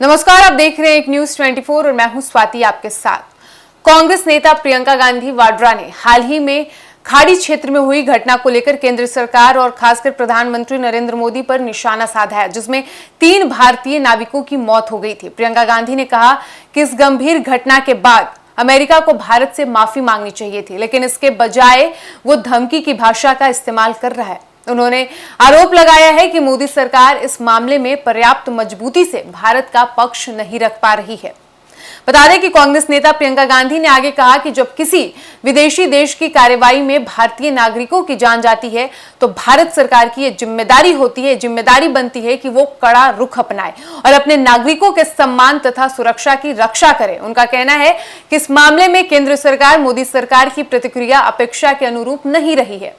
नमस्कार, आप देख रहे हैं एक न्यूज 24 और मैं हूं स्वाति आपके साथ। कांग्रेस नेता प्रियंका गांधी वाड्रा ने हाल ही में खाड़ी क्षेत्र में हुई घटना को लेकर केंद्र सरकार और खासकर प्रधानमंत्री नरेंद्र मोदी पर निशाना साधा है, जिसमें 3 भारतीय नाविकों की मौत हो गई थी। प्रियंका गांधी ने कहा कि इस गंभीर घटना के बाद अमेरिका को भारत से माफी मांगनी चाहिए थी, लेकिन इसके बजाय वो धमकी की भाषा का इस्तेमाल कर रहा है। उन्होंने आरोप लगाया है कि मोदी सरकार इस मामले में पर्याप्त मजबूती से भारत का पक्ष नहीं रख पा रही है। बता दें कि कांग्रेस नेता प्रियंका गांधी ने आगे कहा कि जब किसी विदेशी देश की कार्रवाई में भारतीय नागरिकों की जान जाती है तो भारत सरकार की यह जिम्मेदारी होती है, जिम्मेदारी बनती है कि वो कड़ा रुख अपनाए और अपने नागरिकों के सम्मान तथा सुरक्षा की रक्षा करे। उनका कहना है कि इस मामले में केंद्र सरकार मोदी सरकार की प्रतिक्रिया अपेक्षा के अनुरूप नहीं रही है।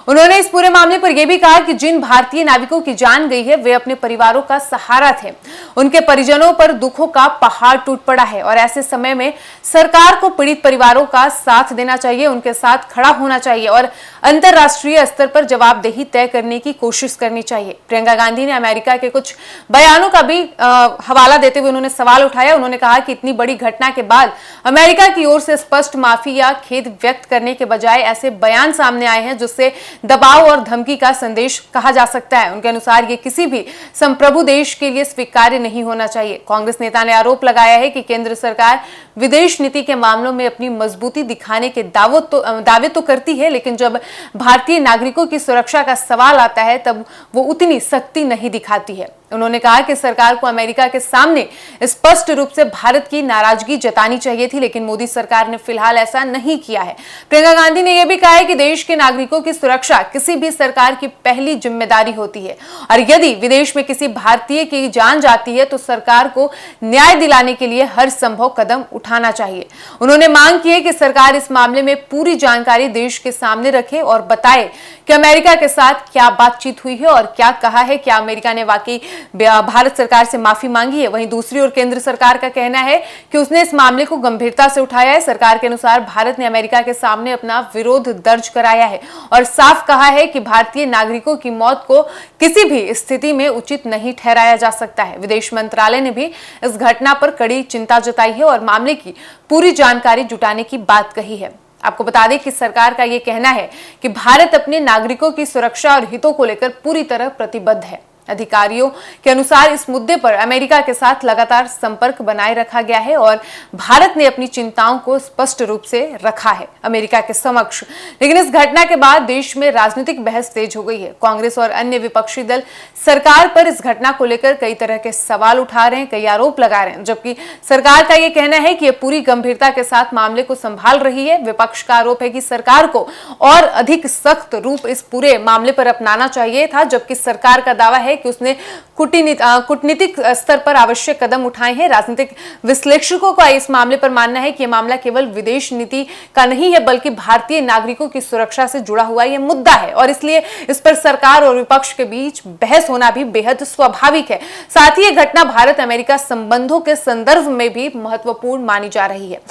उन्होंने इस पूरे मामले पर यह भी कहा कि जिन भारतीय नाविकों की जान गई है वे अपने परिवारों का सहारा थे। उनके परिजनों पर दुखों का पहाड़ टूट पड़ा है और ऐसे समय में सरकार को पीड़ित परिवारों का साथ देना चाहिए, उनके साथ खड़ा होना चाहिए और अंतर्राष्ट्रीय स्तर पर जवाबदेही तय करने की कोशिश करनी चाहिए। प्रियंका गांधी ने अमेरिका के कुछ बयानों का भी हवाला देते हुए उन्होंने सवाल उठाया। उन्होंने कहा कि इतनी बड़ी घटना के बाद अमेरिका की ओर से स्पष्ट माफी या खेद व्यक्त करने के बजाय ऐसे बयान सामने आए हैं जिससे दबाव और धमकी का संदेश कहा जा सकता है। उनके अनुसार ये किसी भी संप्रभु देश के लिए स्वीकार्य नहीं होना चाहिए। कांग्रेस नेता ने आरोप लगाया है कि केंद्र सरकार विदेश नीति के मामलों में अपनी मजबूती दिखाने के दावे तो करती है, लेकिन जब भारतीय नागरिकों की सुरक्षा का सवाल आता है तब वो उतनी सख्ती नहीं दिखाती है। उन्होंने कहा कि सरकार को अमेरिका के सामने स्पष्ट रूप से भारत की नाराजगी जतानी चाहिए थी, लेकिन मोदी सरकार ने फिलहाल ऐसा नहीं किया है। प्रियंका गांधी ने यह भी कहा है कि देश के नागरिकों की सुरक्षा किसी भी सरकार की पहली जिम्मेदारी होती है और यदि विदेश में किसी भारतीय की जान जाती है तो सरकार को न्याय दिलाने के लिए हर संभव कदम उठाना चाहिए। उन्होंने मांग की है कि सरकार इस मामले में पूरी जानकारी देश के सामने रखे और बताए कि अमेरिका के साथ क्या बातचीत हुई है और क्या कहा है, क्या अमेरिका ने वाकई भारत सरकार से माफी मांगी है। वहीं दूसरी ओर केंद्र सरकार का कहना है कि उसने इस मामले को गंभीरता से उठाया है। सरकार के अनुसार भारत ने अमेरिका के सामने अपना विरोध दर्ज कराया है और साफ कहा है कि भारतीय नागरिकों की मौत को किसी भी स्थिति में उचित नहीं ठहराया जा सकता है। विदेश मंत्रालय ने भी इस घटना पर कड़ी चिंता जताई है और मामले की पूरी जानकारी जुटाने की बात कही है। आपको बता दें कि सरकार का यह कहना है कि भारत अपने नागरिकों की सुरक्षा और हितों को लेकर पूरी तरह प्रतिबद्ध है। अधिकारियों के अनुसार इस मुद्दे पर अमेरिका के साथ लगातार संपर्क बनाए रखा गया है और भारत ने अपनी चिंताओं को स्पष्ट रूप से रखा है अमेरिका के समक्ष। लेकिन इस घटना के बाद देश में राजनीतिक बहस तेज हो गई है। कांग्रेस और अन्य विपक्षी दल सरकार पर इस घटना को लेकर कई तरह के सवाल उठा रहे हैं, कई आरोप लगा रहे हैं, जबकि सरकार का यह कहना है कि यह पूरी गंभीरता के साथ मामले को संभाल रही है। विपक्ष का आरोप है कि सरकार को और अधिक सख्त रूप इस पूरे मामले पर अपनाना चाहिए था, जबकि सरकार का दावा है कि उसने कूटनीतिक स्तर पर आवश्यक कदम उठाए हैं। राजनीतिक विश्लेषकों का इस मामले पर मानना है कि यह मामला केवल विदेश नीति का नहीं है बल्कि भारतीय नागरिकों की सुरक्षा से जुड़ा हुआ यह मुद्दा है और इसलिए इस पर सरकार और विपक्ष के बीच बहस होना भी बेहद स्वाभाविक है। साथ ही यह घटना भारत अमेरिका संबंधों के संदर्भ में भी महत्वपूर्ण मानी जा रही है।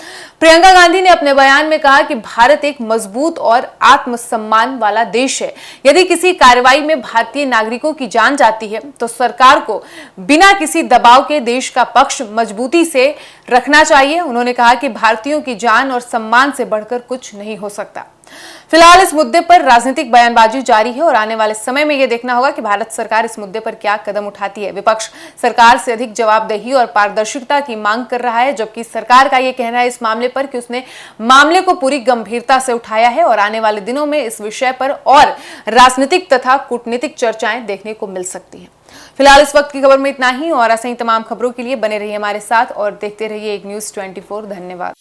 प्रियंका गांधी ने अपने बयान में कहा कि भारत एक मजबूत और आत्मसम्मान वाला देश है। यदि किसी कार्रवाई में भारतीय नागरिकों की जान जाती है तो सरकार को बिना किसी दबाव के देश का पक्ष मजबूती से रखना चाहिए। उन्होंने कहा कि भारतीयों की जान और सम्मान से बढ़कर कुछ नहीं हो सकता। फिलहाल इस मुद्दे पर राजनीतिक बयानबाजी जारी है और आने वाले समय में यह देखना होगा कि भारत सरकार इस मुद्दे पर क्या कदम उठाती है। विपक्ष सरकार से अधिक जवाबदेही और पारदर्शिता की मांग कर रहा है, जबकि सरकार का यह कहना है इस मामले पर कि उसने मामले को पूरी गंभीरता से उठाया है और आने वाले दिनों में इस विषय पर और राजनीतिक तथा कूटनीतिक चर्चाएं देखने को मिल सकती हैं। फिलहाल इस वक्त की खबर में इतना ही और ऐसे ही तमाम खबरों के लिए बने रहिए हमारे साथ और देखते रहिए एक न्यूज 24। धन्यवाद।